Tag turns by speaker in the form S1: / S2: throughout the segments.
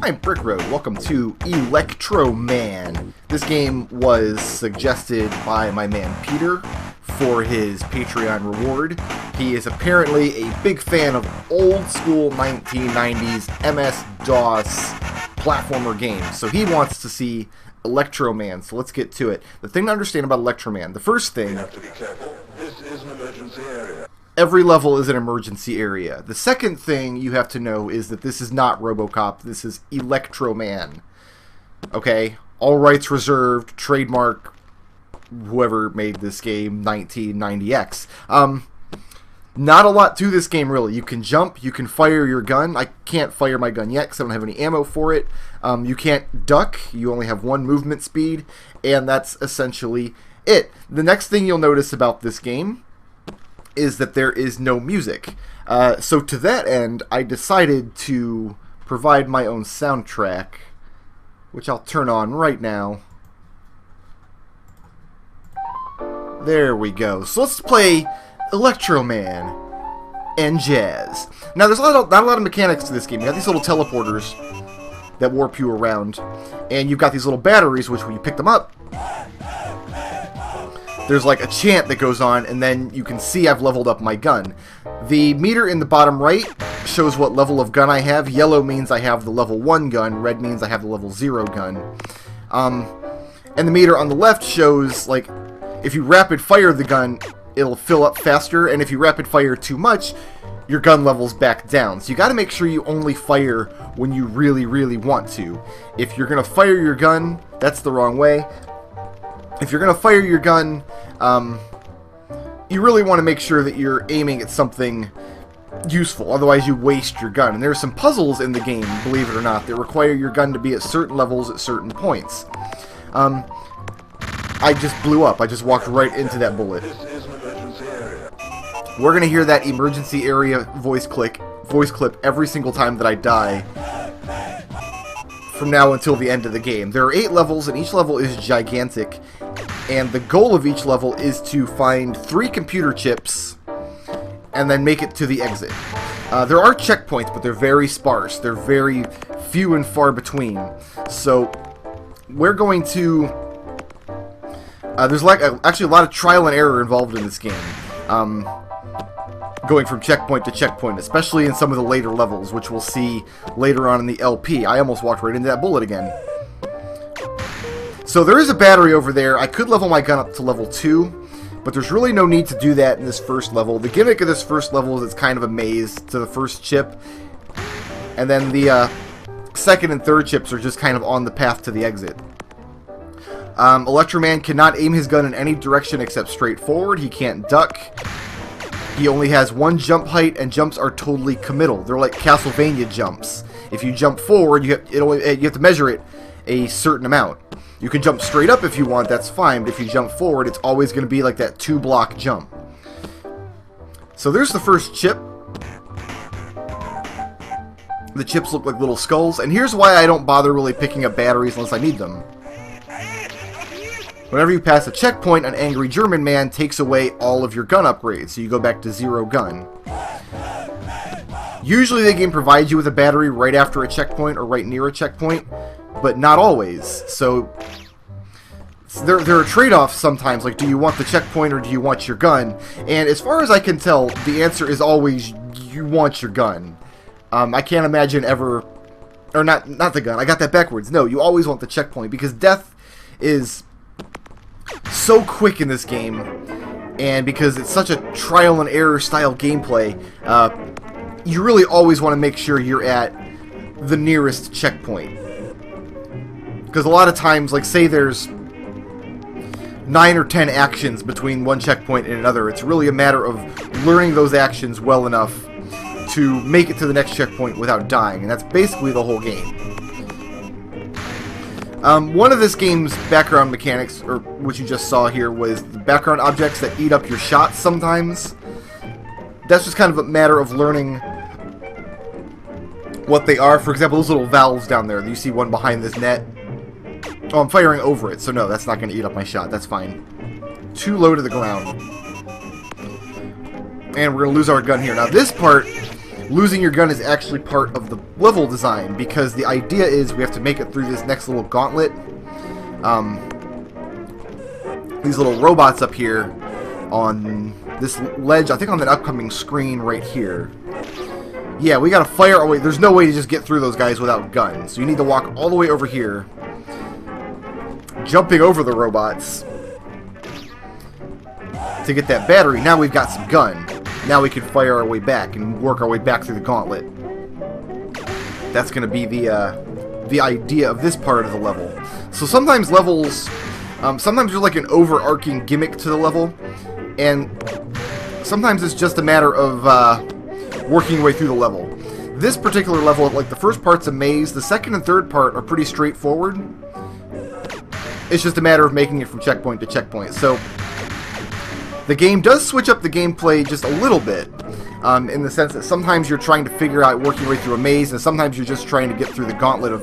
S1: Wherein Brickroad. Welcome to Electroman. This game was suggested by my man Peter for his Patreon reward. He is apparently a big fan of old school 1990s MS-DOS platformer games, so he wants to see Electroman. So let's get to it. The thing to understand about Electroman, the first thing,
S2: You have to be careful. This is an emergency area.
S1: every level is an emergency area. The second thing you have to know is that this is not Robocop, this is Electroman. Okay? All rights reserved, trademark, whoever made this game, 1990X. Not a lot to this game, really. You can jump, you can fire your gun. I can't fire my gun yet because I don't have any ammo for it. You can't duck, you only have one movement speed, and that's essentially it. The next thing you'll notice about this game is that there is no music. So to that end, I decided to provide my own soundtrack, which I'll turn on right now. There we go. So let's play Electroman and jazz. Now, there's not a lot of mechanics to this game. You got these little teleporters that warp you around, and you've got these little batteries, which when you pick them up, there's like a chant that goes on, and then you can see I've leveled up my gun. The meter in the bottom right shows what level of gun I have. Yellow means I have the level 1 gun. Red means I have the level 0 gun. And the meter on the left shows, like, if you rapid fire the gun, it'll fill up faster, and if you rapid fire too much, your gun level's back down. So you gotta make sure you only fire when you really, really want to. If you're gonna fire your gun, that's the wrong way. If you're gonna fire your gun, you really want to make sure that you're aiming at something useful, otherwise you waste your gun. And there are some puzzles in the game, believe it or not, that require your gun to be at certain levels at certain points. I just blew up. I just walked right into that bullet.
S2: This is an emergency area.
S1: We're gonna hear that emergency area voice clip every single time that I die from now until the end of the game. There are 8 levels, and each level is gigantic, and the goal of each level is to find 3 computer chips and then make it to the exit. There are checkpoints, but they're very sparse. They're very few and far between. So we're going to... there's actually a lot of trial and error involved in this game. Going from checkpoint to checkpoint, especially in some of the later levels, which we'll see later on in the LP. I almost walked right into that bullet again. So there is a battery over there. I could level my gun up to level 2, but there's really no need to do that in this first level. The gimmick of this first level is it's kind of a maze to the first chip, and then the second and third chips are just kind of on the path to the exit. Electroman cannot aim his gun in any direction except straight forward. He can't duck. He only has 1 jump height, and jumps are totally committal. They're like Castlevania jumps. If you jump forward, you have to measure it a certain amount. You can jump straight up if you want, that's fine, but if you jump forward, it's always going to be like that 2-block jump. So there's the first chip. The chips look like little skulls, and here's why I don't bother really picking up batteries unless I need them. Whenever you pass a checkpoint, an angry German man takes away all of your gun upgrades, so you go back to 0 gun. Usually the game provides you with a battery right after a checkpoint or right near a checkpoint, but not always. So there are trade-offs sometimes, like do you want the checkpoint or do you want your gun? And as far as I can tell, the answer is always you want your gun. I can't imagine ever... Or not the gun, I got that backwards. No, you always want the checkpoint, because death is so quick in this game, and because it's such a trial and error style gameplay, you really always want to make sure you're at the nearest checkpoint. Because a lot of times, like say there's 9 or 10 actions between one checkpoint and another, it's really a matter of learning those actions well enough to make it to the next checkpoint without dying, and that's basically the whole game. One of this game's background mechanics, or what you just saw here, was the background objects that eat up your shots sometimes. That's just kind of a matter of learning what they are. For example, those little valves down there. You see one behind this net. Oh, I'm firing over it, so no, that's not going to eat up my shot. That's fine. Too low to the ground. And we're going to lose our gun here. Now, this part losing your gun is actually part of the level design, because the idea is we have to make it through this next little gauntlet. These little robots up here on this ledge, I think on the upcoming screen right here. Yeah, we gotta fire our way. There's no way to just get through those guys without guns. So you need to walk all the way over here, jumping over the robots to get that battery. Now we've got some gun. Now we can fire our way back and work our way back through the gauntlet. That's gonna be the idea of this part of the level. So sometimes levels, sometimes there's like an overarching gimmick to the level, and sometimes it's just a matter of working your way through the level. This particular level, like the first part's a maze, the second and third part are pretty straightforward. It's just a matter of making it from checkpoint to checkpoint. So the game does switch up the gameplay just a little bit, in the sense that sometimes you're trying to figure out working your way through a maze, and sometimes you're just trying to get through the gauntlet of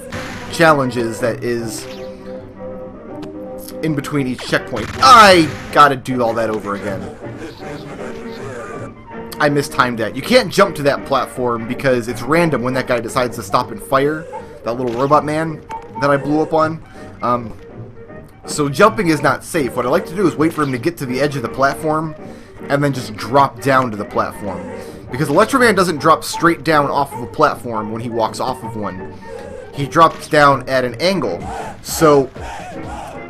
S1: challenges that is in between each checkpoint. I gotta do all that over again. I mistimed that. You can't jump to that platform because it's random when that guy decides to stop and fire. That little robot man that I blew up on. So jumping is not safe. What I like to do is wait for him to get to the edge of the platform and then just drop down to the platform. Because Electroman doesn't drop straight down off of a platform when he walks off of one. He drops down at an angle. So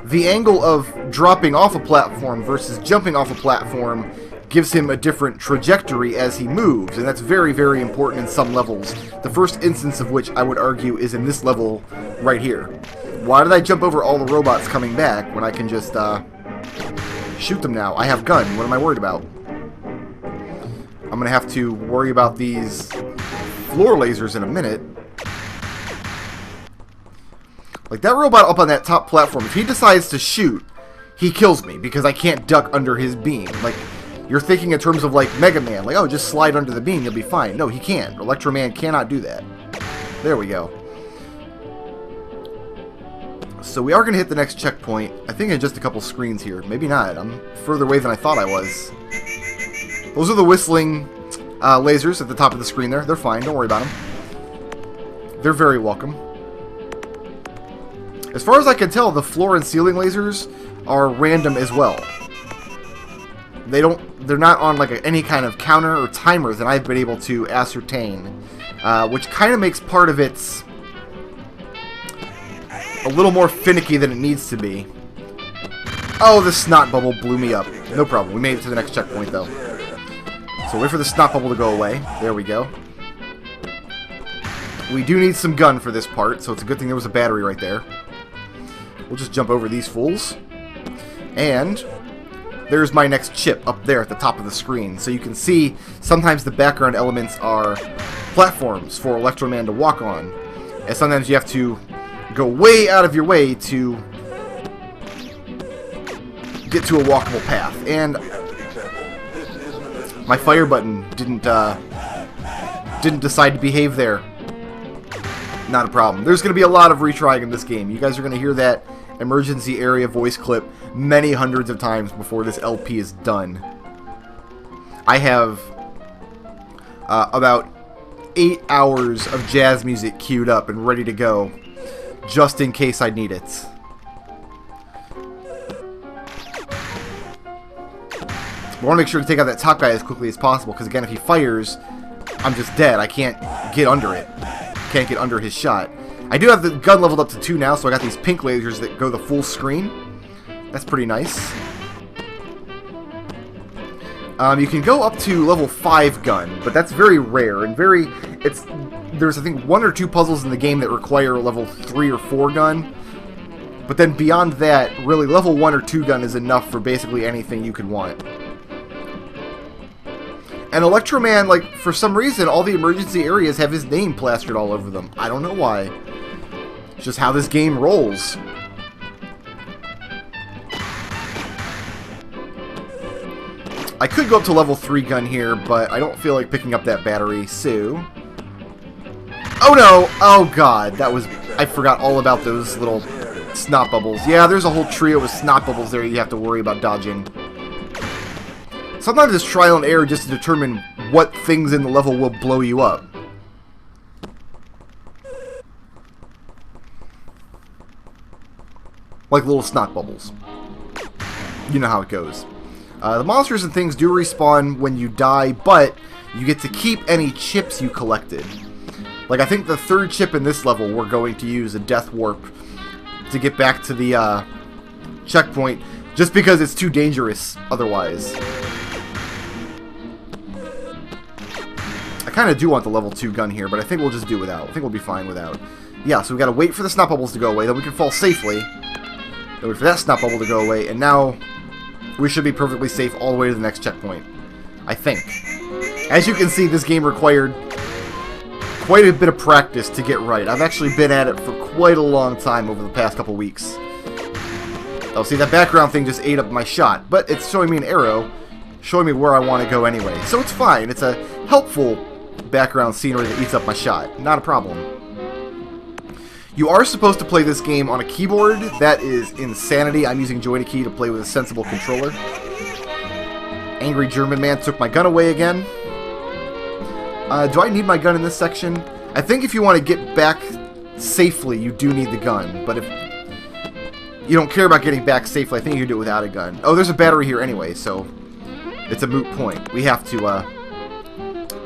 S1: the angle of dropping off a platform versus jumping off a platform gives him a different trajectory as he moves, and that's very, very important in some levels. The first instance of which I would argue is in this level right here. Why did I jump over all the robots coming back when I can just shoot them now? I have gun. What am I worried about? I'm going to have to worry about these floor lasers in a minute. Like that robot up on that top platform, if he decides to shoot, he kills me because I can't duck under his beam. Like, you're thinking in terms of like Mega Man, like, oh, just slide under the beam, you'll be fine. No, he can't. Electroman cannot do that. There we go. So we are going to hit the next checkpoint, I think in just a couple screens here. Maybe not. I'm further away than I thought I was. Those are the whistling lasers at the top of the screen there. They're fine. Don't worry about them. They're very welcome. As far as I can tell, the floor and ceiling lasers are random as well. They're not on like any kind of counter or timer that I've been able to ascertain, which kind of makes part of it a little more finicky than it needs to be. Oh, the snot bubble blew me up. No problem. We made it to the next checkpoint though. So wait for the snot bubble to go away. There we go. We do need some gun for this part, so it's a good thing there was a battery right there. We'll just jump over these fools. And there's my next chip up there at the top of the screen. So you can see sometimes the background elements are platforms for Electroman to walk on. And sometimes you have to go way out of your way to get to a walkable path. And my fire button didn't decide to behave there. Not a problem. There's going to be a lot of retrying in this game. You guys are going to hear that emergency area voice clip many hundreds of times before this LP is done. I have about 8 hours of jazz music queued up and ready to go, just in case I need it. I want to make sure to take out that top guy as quickly as possible, because again, if he fires, I'm just dead. I can't get under it. Can't get under his shot. I do have the gun leveled up to 2 now, so I got these pink lasers that go the full screen. That's pretty nice. You can go up to level 5 gun, but that's very rare and there's I think 1 or 2 puzzles in the game that require level 3 or 4 gun. But then beyond that, really level 1 or 2 gun is enough for basically anything you could want. And Electroman, like, for some reason, all the emergency areas have his name plastered all over them. I don't know why. It's just how this game rolls. I could go up to level 3 gun here, but I don't feel like picking up that battery, so... Oh no! Oh god, that was... I forgot all about those little snot bubbles. Yeah, there's a whole trio of snot bubbles there you have to worry about dodging. Sometimes it's trial and error just to determine what things in the level will blow you up. Like little snot bubbles. You know how it goes. The monsters and things do respawn when you die, but you get to keep any chips you collected. Like, I think the third chip in this level, we're going to use a death warp to get back to the checkpoint, just because it's too dangerous otherwise. I kind of do want the level 2 gun here, but I think we'll just do without. I think we'll be fine without. Yeah, so we got to wait for the snot bubbles to go away, then we can fall safely. Then wait for that snot bubble to go away, and now we should be perfectly safe all the way to the next checkpoint. I think. As you can see, this game required quite a bit of practice to get right. I've actually been at it for quite a long time over the past couple weeks. Oh, see, that background thing just ate up my shot, but it's showing me an arrow, showing me where I want to go anyway. So it's fine. It's a helpful background scenery that eats up my shot. Not a problem. You are supposed to play this game on a keyboard. That is insanity. I'm using joy-to-key to play with a sensible controller. Angry German man took my gun away again. Do I need my gun in this section? I think if you want to get back safely, you do need the gun. But if you don't care about getting back safely, I think you can do it without a gun. Oh, there's a battery here anyway, so it's a moot point. We have to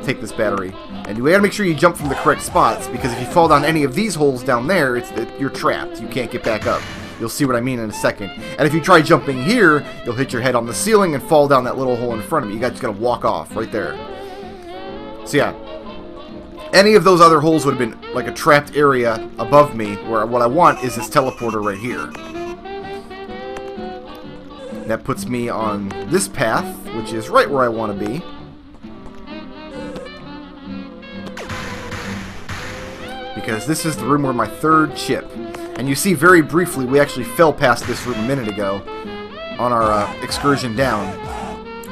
S1: take this battery. And you gotta make sure you jump from the correct spots, because if you fall down any of these holes down there, you're trapped. You can't get back up. You'll see what I mean in a second. And if you try jumping here, you'll hit your head on the ceiling and fall down that little hole in front of you. You just gotta walk off right there. So yeah, any of those other holes would have been like a trapped area above me, where what I want is this teleporter right here. That puts me on this path, which is right where I want to be. Because this is the room where my third chip. And you see very briefly, we actually fell past this room a minute ago on our excursion down.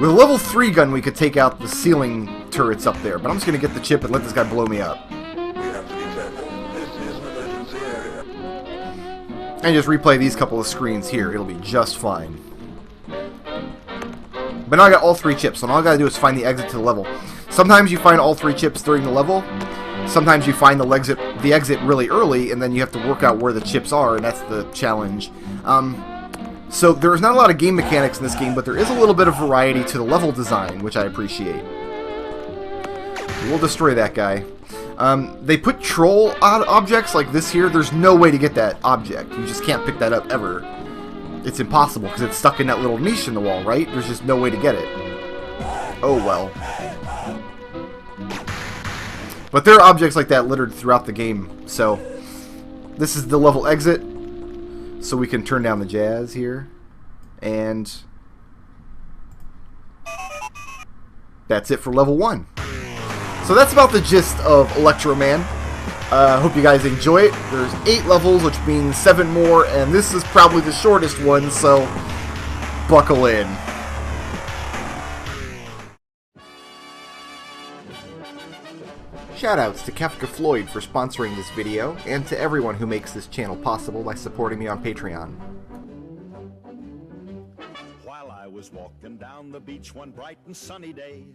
S1: With a level 3 gun, we could take out the ceiling turrets up there, but I'm just going to get the chip and let this guy blow me up.
S2: We have to be careful. This is an emergency area.
S1: And just replay these couple of screens here. It'll be just fine. But now I got all 3 chips, and all I got to do is find the exit to the level. Sometimes you find all 3 chips during the level. Sometimes you find the exit really early, and then you have to work out where the chips are, and that's the challenge. So there's not a lot of game mechanics in this game, but there is a little bit of variety to the level design, which I appreciate. We'll destroy that guy. They put troll objects like this here. There's no way to get that object. You just can't pick that up ever. It's impossible because it's stuck in that little niche in the wall, right? There's just no way to get it. Oh well. But there are objects like that littered throughout the game, so this is the level exit. So we can turn down the jazz here, and that's it for level 1. So that's about the gist of Electroman. Hope you guys enjoy it. There's 8 levels, which means 7 more, and this is probably the shortest one, so buckle in. Shoutouts to Kefka Floyd for sponsoring this video, and to everyone who makes this channel possible by supporting me on Patreon.
S3: While I was walking down the beach one bright and sunny day,